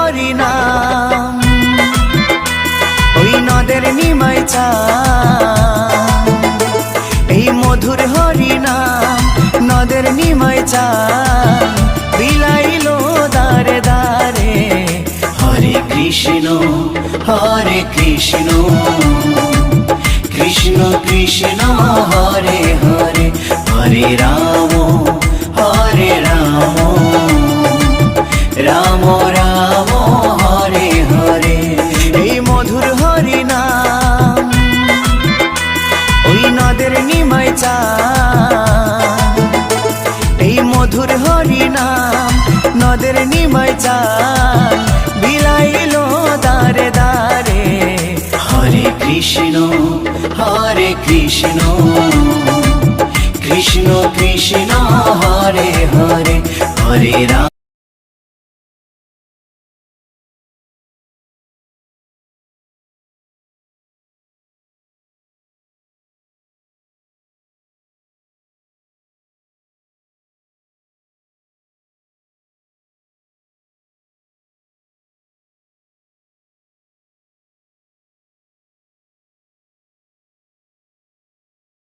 হরি নাম ওই নদের নিমাই চান এই মধুর হরি নাম নদের নিমাই চান বিলাইলো দারে দারে হরে কৃষ্ণ কৃষ্ণ কৃষ্ণ হরে হরে হরে রাম রাম রাম হরে হরে এই মধুর হরি নাম ওই নদের নিমাই চান এই মধুর হরি নাম নদের নিমাই চান বিলাইলো দারে দারে হরে কৃষ্ণ কৃষ্ণ কৃষ্ণ হরে হরে হরে রাম